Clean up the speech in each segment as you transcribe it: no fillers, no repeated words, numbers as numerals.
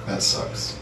That sucks.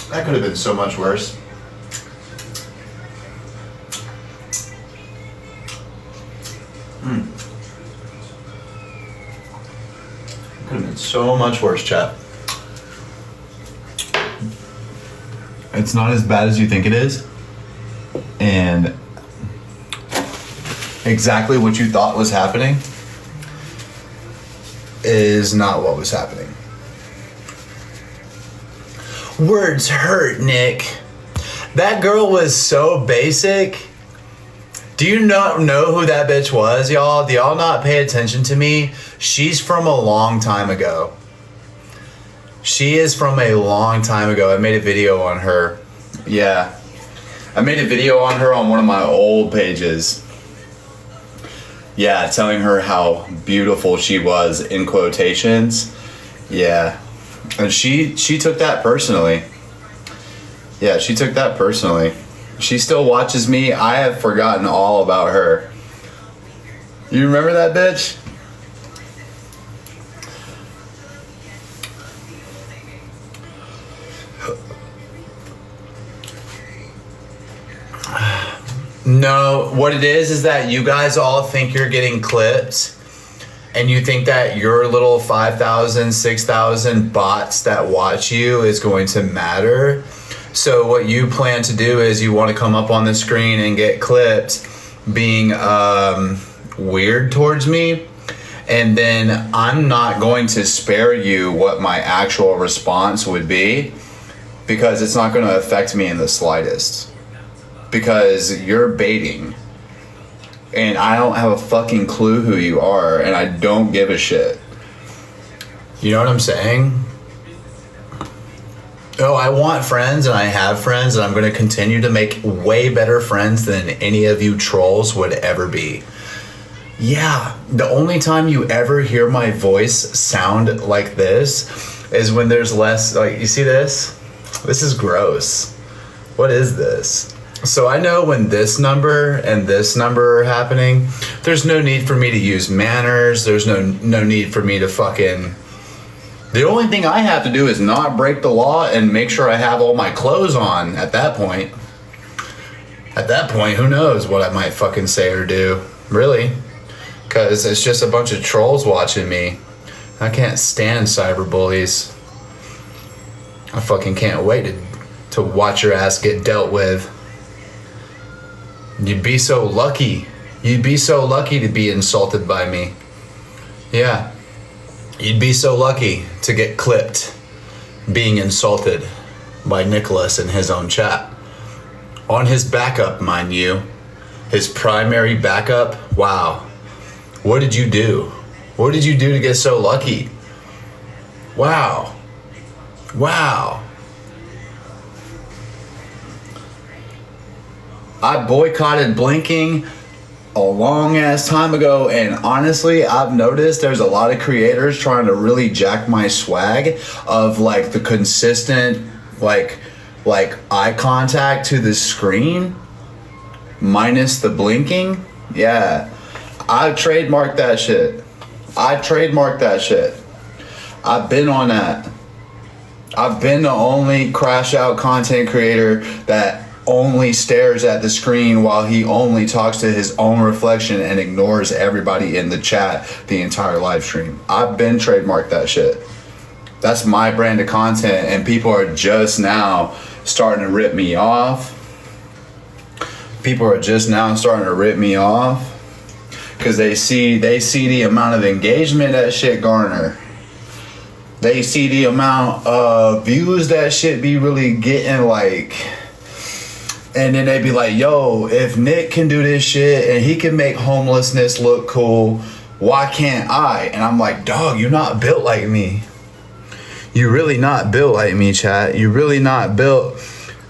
That could have been so much worse. Could have been so much worse, chat. It's not as bad as you think it is. And exactly what you thought was happening is not what was happening. Words hurt, Nick. That girl was so basic. Do you not know who that bitch was, y'all? Do y'all not pay attention to me? She's from a long time ago. She is from a long time ago. I made a video on her. Yeah. I made a video on her on one of my old pages. Yeah, telling her how beautiful she was in quotations. Yeah. And she took that personally. Yeah, she took that personally. She still watches me. I have forgotten all about her. You remember that bitch? No, what it is that you guys all think you're getting clipped. And you think that your little 5,000, 6,000 bots that watch you is going to matter. So what you plan to do is you want to come up on the screen and get clipped being weird towards me. And then I'm not going to spare you what my actual response would be, because it's not going to affect me in the slightest. Because you're baiting. And I don't have a fucking clue who you are, and I don't give a shit. You know what I'm saying? Oh, I want friends, and I have friends, and I'm going to continue to make way better friends than any of you trolls would ever be. Yeah, the only time you ever hear my voice sound like this is when there's less, like, you see this? This is gross. What is this? So I know when this number and this number are happening, there's no need for me to use manners. There's no need for me to fucking... The only thing I have to do is not break the law and make sure I have all my clothes on at that point. At that point, who knows what I might fucking say or do, really. Because it's just a bunch of trolls watching me. I can't stand cyberbullies. I fucking can't wait to watch your ass get dealt with. You'd be so lucky. You'd be so lucky to be insulted by me. Yeah. You'd be so lucky to get clipped being insulted by Nicholas in his own chat. On his backup, mind you. His primary backup. Wow. What did you do? What did you do to get so lucky? Wow. Wow. I boycotted blinking a long ass time ago, and honestly, I've noticed there's a lot of creators trying to really jack my swag of like the consistent like eye contact to the screen minus the blinking. Yeah, I trademarked that shit. I've been on that. I've been the only crash out content creator that only stares at the screen while he only talks to his own reflection and ignores everybody in the chat the entire live stream. I've been trademarked that shit. That's my brand of content, and people are just now starting to rip me off. because they see the amount of engagement that shit garner. They see the amount of views that shit be really getting, like, and then they be like, yo, if Nick can do this shit and he can make homelessness look cool, why can't I? And I'm like, dog, you're not built like me. You're really not built like me, chat. You're really not built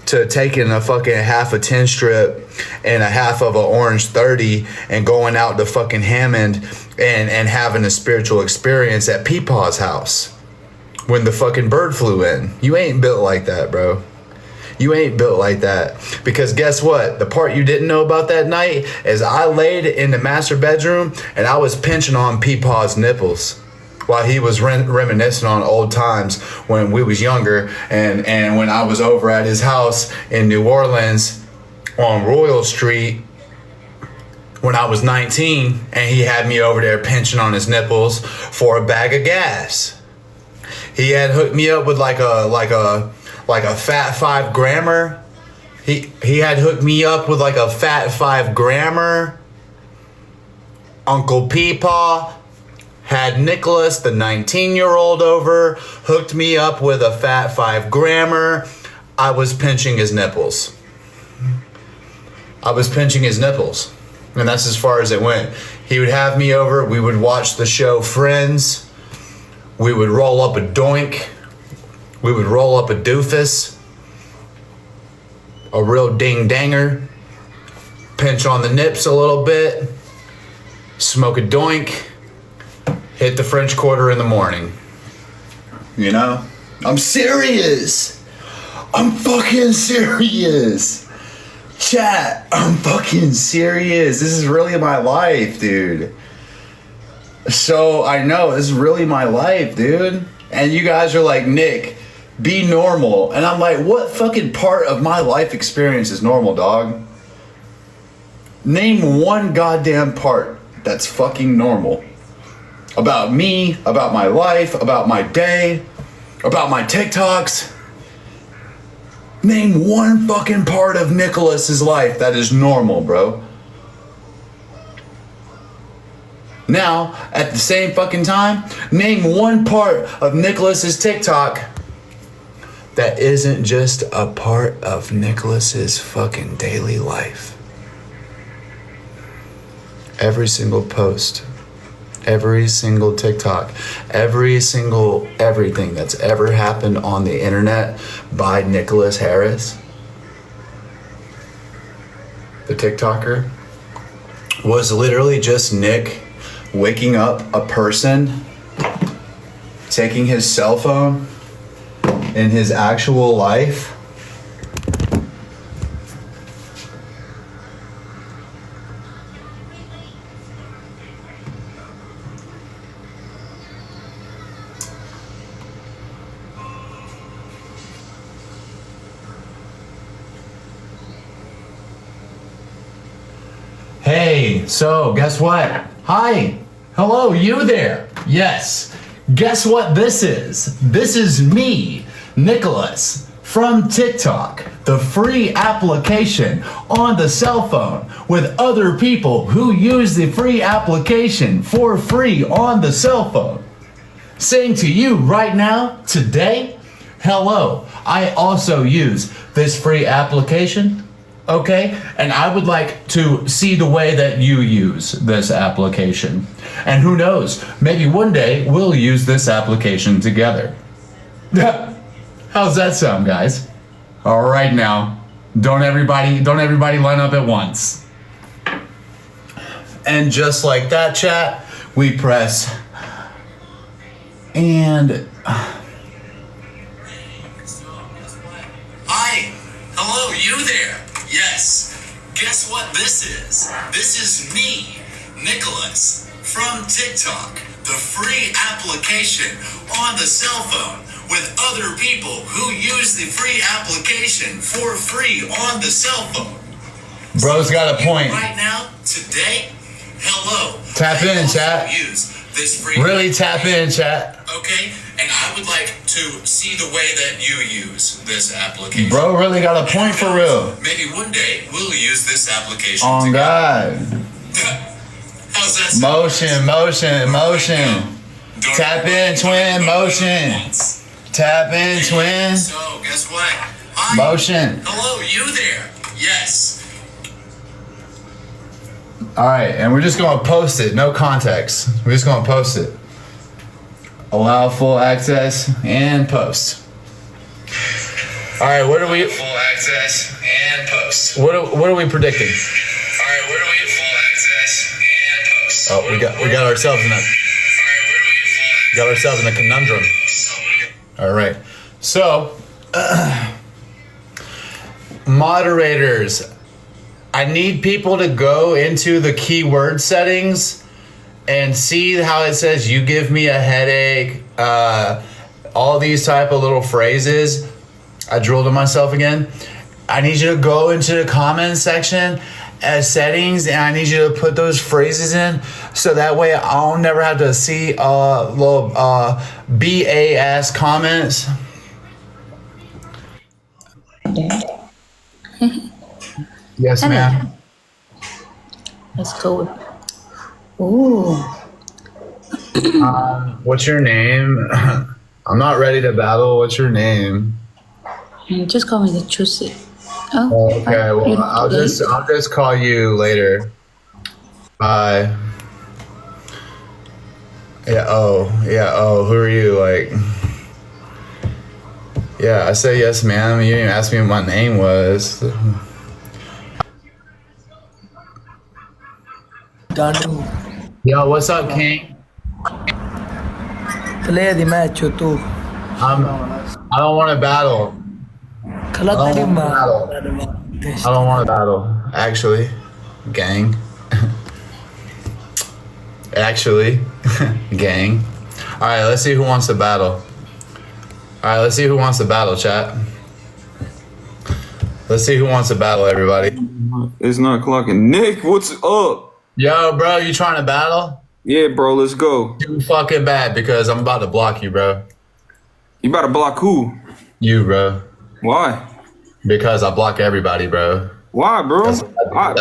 to taking a fucking half a 10 strip and a half of an orange 30 and going out to fucking Hammond and having a spiritual experience at Peepaw's house when the fucking bird flew in. You ain't built like that, bro. You ain't built like that. Because guess what? The part you didn't know about that night is I laid in the master bedroom and I was pinching on Peepaw's nipples while he was reminiscing on old times when we was younger and when I was over at his house in New Orleans on Royal Street when I was 19 and he had me over there pinching on his nipples for a bag of gas. He had hooked me up with like a fat 5 grammer. He had hooked me up with like a fat 5 grammer. Uncle Peepaw had Nicholas, the 19-year-old, over, hooked me up with a fat 5 grammer. I was pinching his nipples. And that's as far as it went. He would have me over. We would watch the show Friends. We would roll up a doink. We would roll up a doofus. A real ding-danger. Pinch on the nips a little bit. Smoke a doink. Hit the French Quarter in the morning. You know? I'm serious. I'm fucking serious. Chat, I'm fucking serious. This is really my life, dude. So I know this is really my life, dude. And you guys are like, Nick, be normal. And I'm like, what fucking part of my life experience is normal, dog? Name one goddamn part that's fucking normal. About me, about my life, about my day, about my TikToks. Name one fucking part of Nicholas's life that is normal, bro. Now, at the same fucking time, name one part of Nicholas's TikTok that isn't just a part of Nicholas's fucking daily life. Every single post, every single TikTok, every single everything that's ever happened on the internet by Nicholas Harris, the TikToker, was literally just Nick waking up a person, taking his cell phone in his actual life, hey, so guess what? Hi, hello, you there? Yes, guess what this is? This is me, Nicholas, from TikTok, the free application on the cell phone with other people who use the free application for free on the cell phone. Saying to you right now, today, hello, I also use this free application. Okay, and I would like to see the way that you use this application. And who knows, maybe one day we'll use this application together. How's that sound, guys? All right now, don't everybody line up at once. And just like that, chat, we press and hi, hello, you there? Yes, guess what this is? This is me, Nicholas, from TikTok, the free application on the cell phone with other people who use the free application for free on the cell phone. Bro's got a point. Right now, today, hello. Tap in, chat. Use this free really tap in, chat. Okay, and I would like to see the way that you use this application. Bro really got a point for real. Maybe one day we'll use this application together. God. How's Motion, motion, motion. Tap in, twin, motion. Tap in, twin. So, guess what? Hi. Motion. Hello, you there? Yes. All right, and we're just gonna post it. No context. We're just gonna post it. Allow full access and post. All right, what are we? Full access and post. What are we predicting? All right, what are we? Full access and post. Oh, we got ourselves in a. All right, what are we? Got ourselves in a conundrum. All right, so moderators, I need people to go into the keyword settings and see how it says "you give me a headache," all these type of little phrases. I drilled on myself again. I need you to go into the comment section as settings, and I need you to put those phrases in, so that way I'll never have to see little BA-ass comments. Yes, ma'am. Let's go. Ooh. What's your name? I'm not ready to battle. What's your name? Just call me the Chusi. Oh, okay. Well, I'll just call you later. Bye. Yeah. Oh. Who are you? Like. Yeah. I said yes, ma'am. You didn't ask me what my name was. Danu. Yo, what's up, King? Play the match, you too. I don't want to battle. I don't want to battle. Actually, gang. Actually, gang. All right, let's see who wants to battle. All right, let's see who wants to battle, chat. Let's see who wants to battle, everybody. It's not clocking. Nick, what's up? Yo, bro, you trying to battle? Yeah, bro, let's go. Too fucking bad because I'm about to block you, bro. You about to block who? You, bro. Why? Because I block everybody, bro. Why, bro? That's what I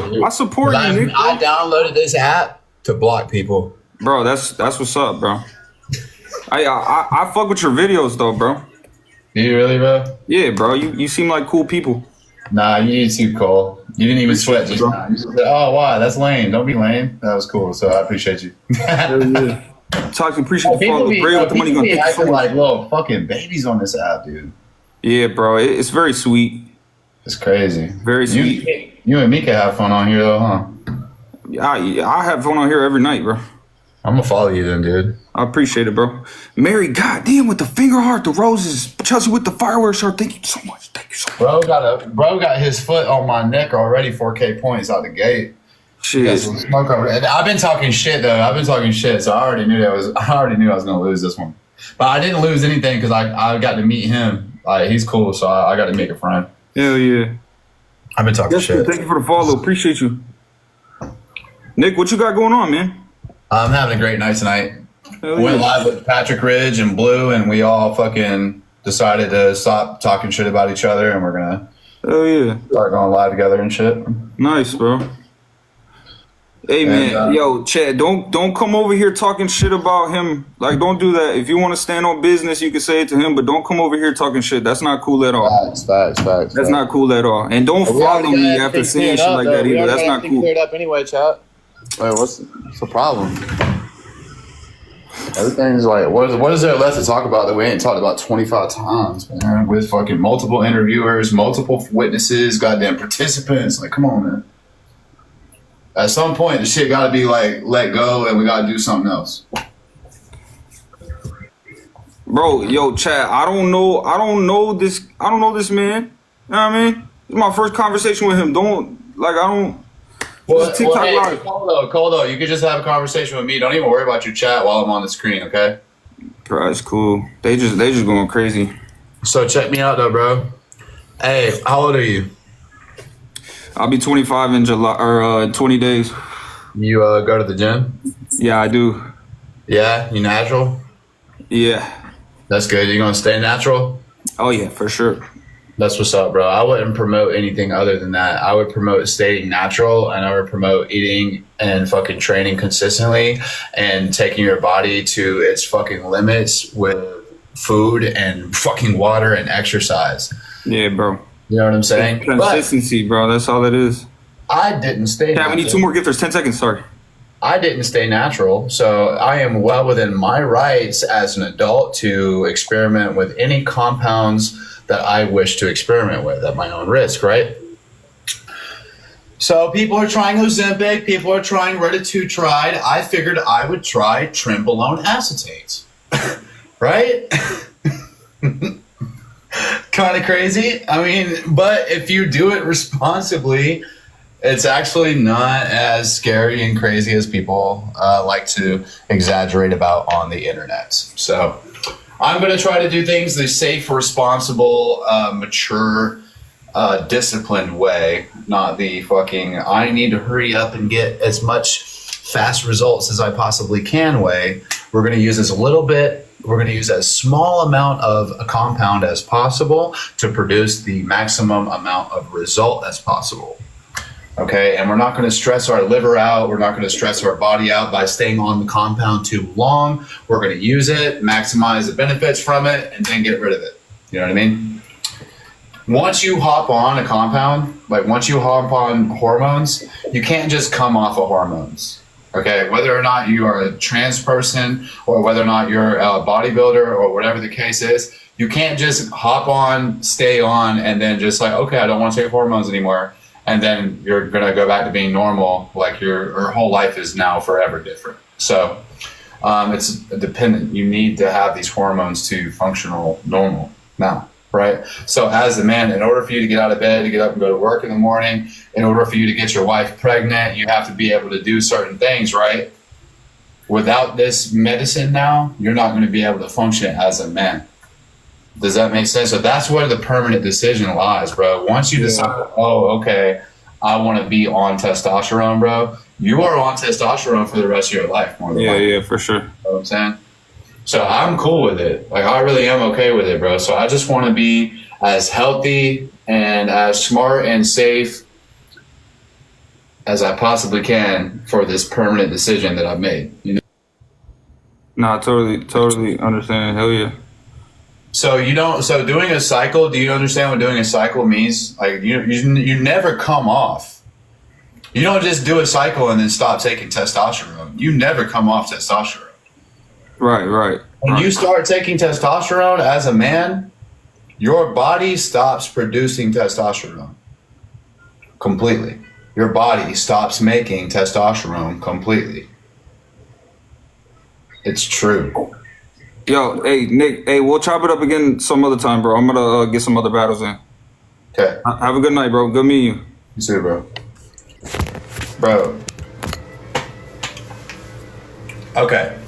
do. I support you, Nick. I downloaded this app to block people. Bro, that's what's up, bro. I fuck with your videos though, bro. Do you really, bro? Yeah, bro. You seem like cool people. Nah, you need to cool. You didn't even sweat just now. You said, oh, wow, that's lame. Don't be lame. That was cool, so I appreciate you. Yeah. Talk to appreciate the follow. Great with the money gonna take acting like little fucking babies on this app, dude. Yeah, bro. It's very sweet. It's crazy. Very sweet. You and me can have fun on here, though, huh? I have fun on here every night, bro. I'm gonna follow you then, dude. I appreciate it, bro. Mary, goddamn, with the finger heart, the roses. Chelsea with the fireworks heart. Thank you so much. Thank you so much. Bro got his foot on my neck already. 4K points out the gate. Shit. Smoke over. I've been talking shit though. So I already knew I was gonna lose this one. But I didn't lose anything because I got to meet him. He's cool, so I got to make a friend. Hell yeah. I've been talking shit. Thank you for the follow. Appreciate you. Nick, what you got going on, man? I'm having a great night tonight. Hell Went yeah. live with Patrick Ridge and Blue, and we all fucking decided to stop talking shit about each other, and we're gonna Hell yeah. start going live together and shit. Nice, bro. Hey man, yo, Chad, don't come over here talking shit about him. Like, don't do that. If you want to stand on business, you can say it to him, but don't come over here talking shit. That's not cool at all. Facts. That's not cool at all. And don't follow me after saying shit like that either. That's not cool. Cleared up anyway, chat. Wait, what's the problem? Everything's like, what is there left to talk about that we ain't talked about 25 times, man? With fucking multiple interviewers, multiple witnesses, goddamn participants. Like, come on, man. At some point, the shit got to be like let go, and we got to do something else. Bro, yo, Chad, I don't know this man. You know what I mean? It's my first conversation with him. Well, TikTok hey, live. Cole, though, you could just have a conversation with me. Don't even worry about your chat while I'm on the screen, okay? Bro, it's cool. They just going crazy. So check me out, though, bro. Hey, how old are you? I'll be 25 in July or 20 days. You go to the gym? Yeah, I do. Yeah, you natural? Yeah. That's good. You gonna stay natural? Oh yeah, for sure. That's what's up, bro. I wouldn't promote anything other than that. I would promote staying natural, and I would promote eating and fucking training consistently and taking your body to its fucking limits with food and fucking water and exercise. Yeah, bro. You know what I'm saying? But Consistency, bro. That's all it is. I didn't stay Yeah, we need 2 more gifters. 10 seconds. Sorry. I didn't stay natural, so I am well within my rights as an adult to experiment with any compounds that I wish to experiment with at my own risk, right? So people are trying Ozempic, people are trying retatrutide. I figured I would try Trenbolone acetate, right? Kind of crazy. I mean, but if you do it responsibly, it's actually not as scary and crazy as people like to exaggerate about on the internet. So I'm going to try to do things the safe, responsible, mature, disciplined way, not the fucking I need to hurry up and get as much fast results as I possibly can way. We're going to use as little bit. We're going to use as small amount of a compound as possible to produce the maximum amount of result as possible. Okay, and we're not going to stress our liver out. We're not going to stress our body out by staying on the compound too long. We're going to use it, maximize the benefits from it, and then get rid of it. You know what I mean? Once you hop on a compound, like once you hop on hormones, you can't just come off of hormones. Okay, whether or not you are a trans person or whether or not you're a bodybuilder or whatever the case is, you can't just hop on, stay on, and then just like, okay, I don't want to take hormones anymore. And then you're going to go back to being normal. Like your whole life is now forever different. So it's dependent. You need to have these hormones to functional normal now, right? So as a man, in order for you to get out of bed, to get up and go to work in the morning, in order for you to get your wife pregnant, you have to be able to do certain things, right? Without this medicine now, you're not going to be able to function as a man. Does that make sense? So that's where the permanent decision lies, bro. Once you decide, oh, okay, I want to be on testosterone, bro, you are on testosterone for the rest of your life. More than likely. Yeah, for sure. You know what I'm saying? So I'm cool with it. Like, I really am okay with it, bro. So I just want to be as healthy and as smart and safe as I possibly can for this permanent decision that I've made. You know? Nah, totally understand. Hell yeah. So so doing a cycle, do you understand what doing a cycle means? Like you never come off. You don't just do a cycle and then stop taking testosterone. You never come off testosterone. Right. When you start taking testosterone as a man, your body stops producing testosterone completely. Your body stops making testosterone completely. It's true. Yo, hey, Nick, hey, we'll chop it up again some other time, bro. I'm gonna get some other battles in. Okay. Have a good night, bro. Good meeting you. You too, bro. Bro. Okay.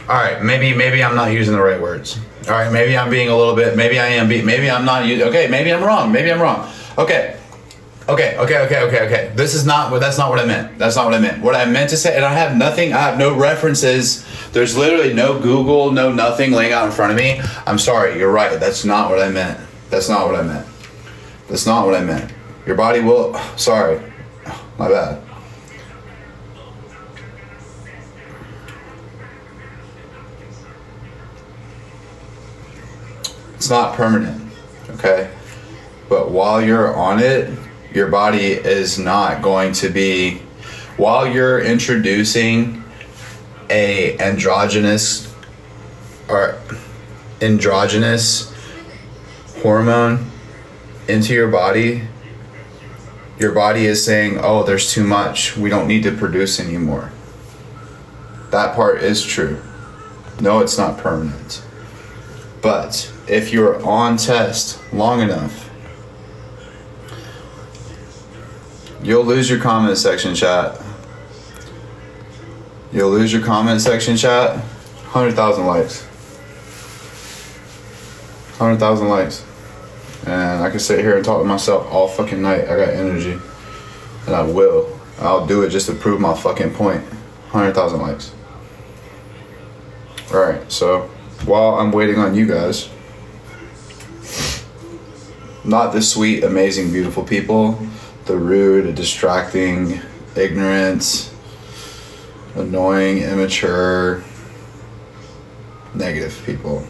All right. Maybe I'm not using the right words. All right. Maybe I'm being a little bit. Maybe I am. Maybe I'm not using. Okay. Maybe I'm wrong. Okay. That's not what I meant. That's not what I meant. What I meant to say, and I have no references. There's literally no Google, no nothing laying out in front of me. I'm sorry. You're right. That's not what I meant. Your body will, sorry. My bad. It's not permanent. Okay. But while you're on it, your body is not going to be, while you're introducing a androgynous hormone into your body is saying, oh, there's too much. We don't need to produce anymore. That part is true. No, it's not permanent. But if you're on test long enough, you'll lose your comment section, chat. 100,000 likes. 100,000 likes. And I can sit here and talk to myself all fucking night. I got energy. And I will. I'll do it just to prove my fucking point. 100,000 likes. Alright, so while I'm waiting on you guys, Not the sweet, amazing, beautiful people. The rude, distracting, ignorant, annoying, immature, negative people.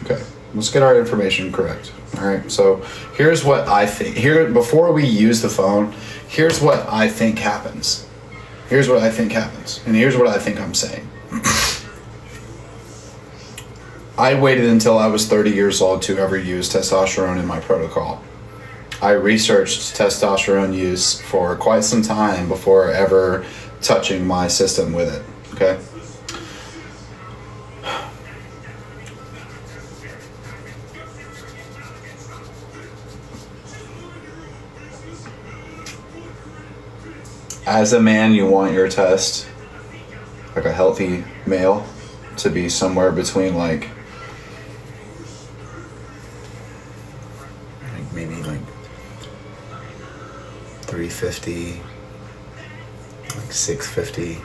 Okay, let's get our information correct. All right, so here's what I think. Here, before we use the phone, here's what I think happens. Here's what I think happens, and here's what I think I'm saying. I waited until I was 30 years old to ever use testosterone in my protocol. I researched testosterone use for quite some time before ever touching my system with it, okay? As a man, you want your test, like a healthy male, to be somewhere between like maybe like 350, like 650,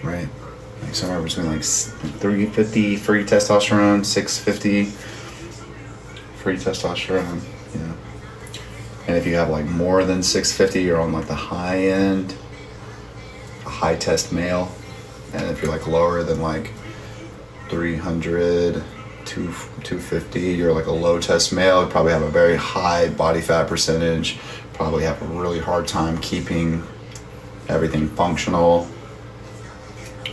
right? Like somewhere between like 350 free testosterone, 650 free testosterone, you know. And if you have like more than 650, you're on like the high end, a high test male. And if you're like lower than like 300, 250, you're like a low test male. You probably have a very high body fat percentage. Probably have a really hard time keeping everything functional.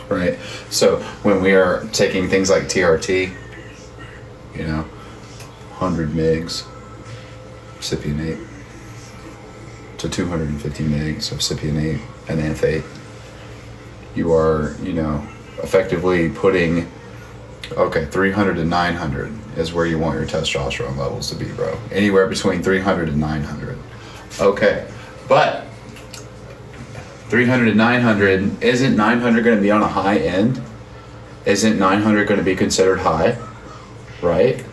Right? So when we are taking things like TRT, you know, 100 mgs cypionate to 250 mgs of cypionate and anthate, you are, you know, effectively putting, okay, 300 to 900 is where you want your testosterone levels to be, bro. Anywhere between 300 and 900. Okay, but 300 to 900, isn't 900 going to be on a high end? Isn't 900 going to be considered high? Right?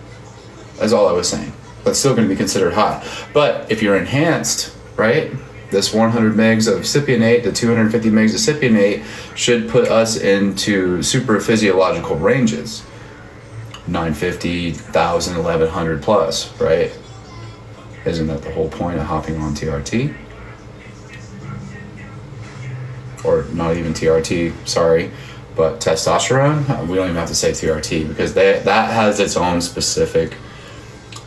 That's all I was saying. That's still going to be considered high. But if you're enhanced, right? This 100 mgs of cypionate to 250 mgs of cypionate should put us into super physiological ranges. 950, 1,000, 1,100 plus, right? Isn't that the whole point of hopping on TRT? Or not even TRT, sorry, but testosterone? We don't even have to say TRT because that has its own specific,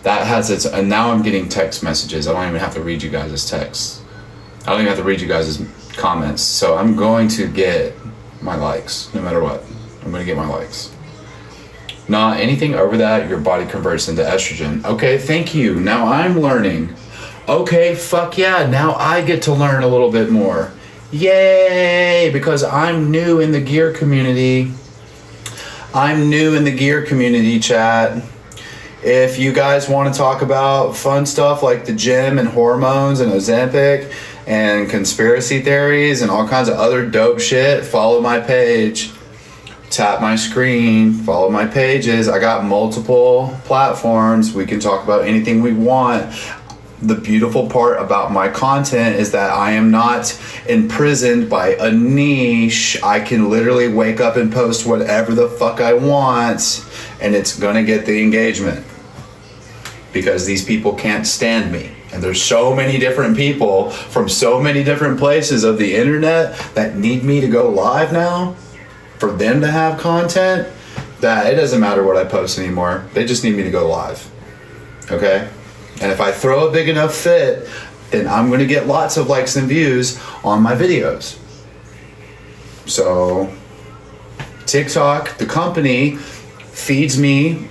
and now I'm getting text messages. I don't even have to read you guys' texts. I don't even have to read you guys' comments. So I'm going to get my likes, no matter what. I'm going to get my likes. Not anything over that, your body converts into estrogen. Okay, thank you. Now I'm learning. Okay, fuck yeah. Now I get to learn a little bit more. Yay! Because I'm new in the gear community. I'm new in the gear community, chat. If you guys want to talk about fun stuff like the gym and hormones and Ozempic and conspiracy theories and all kinds of other dope shit, follow my page. Tap my screen, follow my pages. I got multiple platforms. We can talk about anything we want. The beautiful part about my content is that I am not imprisoned by a niche. I can literally wake up and post whatever the fuck I want, and it's gonna get the engagement. Because these people can't stand me. And there's so many different people from so many different places of the internet that need me to go live now for them to have content, that it doesn't matter what I post anymore. They just need me to go live. Okay? And if I throw a big enough fit, then I'm going to get lots of likes and views on my videos. So TikTok, the company, feeds me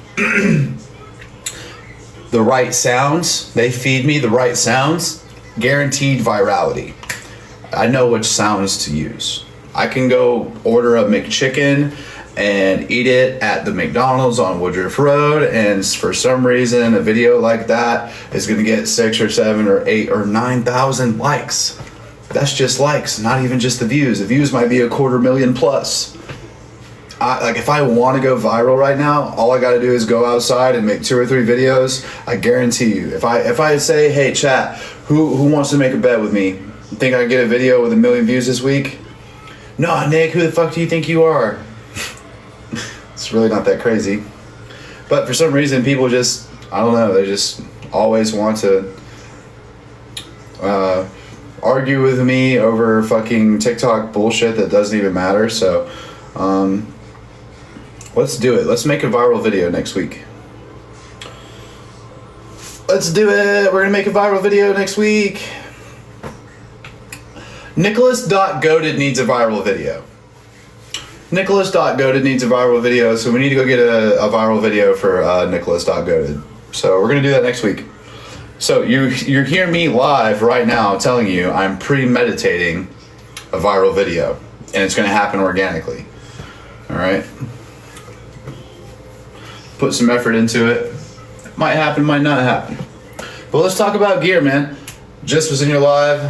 the right sounds. They feed me the right sounds. Guaranteed virality. I know which sounds to use. I can go order a McChicken and eat it at the McDonald's on Woodruff Road, and for some reason a video like that is going to get 6 or 7 or 8 or 9,000 likes. That's just likes, not even just the views. The views might be 250,000 plus. Like if I want to go viral right now, all I got to do is go outside and make 2 or 3 videos. I guarantee you, if I say, hey chat, who wants to make a bet with me? You think I can get a video with 1 million views this week? No, Nick, who the fuck do you think you are? It's really not that crazy. But for some reason, people just, I don't know, they just always want to argue with me over fucking TikTok bullshit that doesn't even matter. So, let's do it. Let's make a viral video next week. Let's do it. We're gonna make a viral video next week. Nicholas.goated needs a viral video. Nicholas.goated needs a viral video, so we need to go get a viral video for Nicholas.goated. So we're gonna do that next week. So you're hearing me live right now telling you I'm premeditating a viral video, and it's gonna happen organically. All right. Put some effort into it. Might happen, might not happen. But let's talk about gear, man. Just was in your live.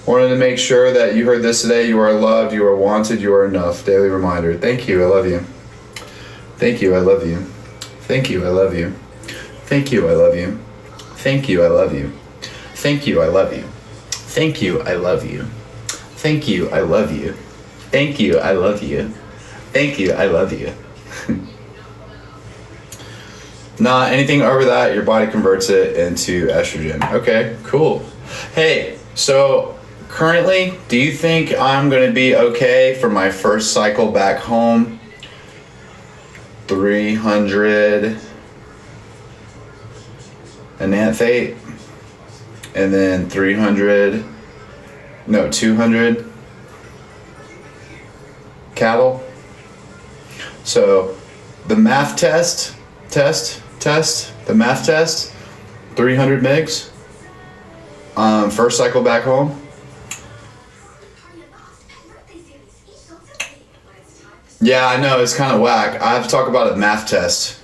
Wanted to make sure that you heard this today. You are loved, you are wanted, you are enough. Daily reminder. Thank you, I love you. Thank you, I love you. Thank you, I love you. Thank you, I love you. Thank you, I love you. Thank you, I love you. Thank you, I love you. Thank you, I love you. Thank you, I love you. Thank you, I love you. Nah, anything over that, your body converts it into estrogen. Okay, cool. Hey, so currently, do you think I'm gonna be okay for my first cycle back home? 300 enanthate, and then 200 cattle. So the math test, the math test, 300 mgs, first cycle back home. Yeah, I know, it's kind of whack. I have to talk about a math test.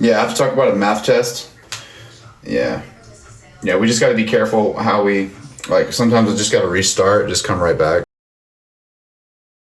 Yeah, I have to talk about a math test. Yeah. Yeah, we just got to be careful how we, like, sometimes we just got to restart, just come right back.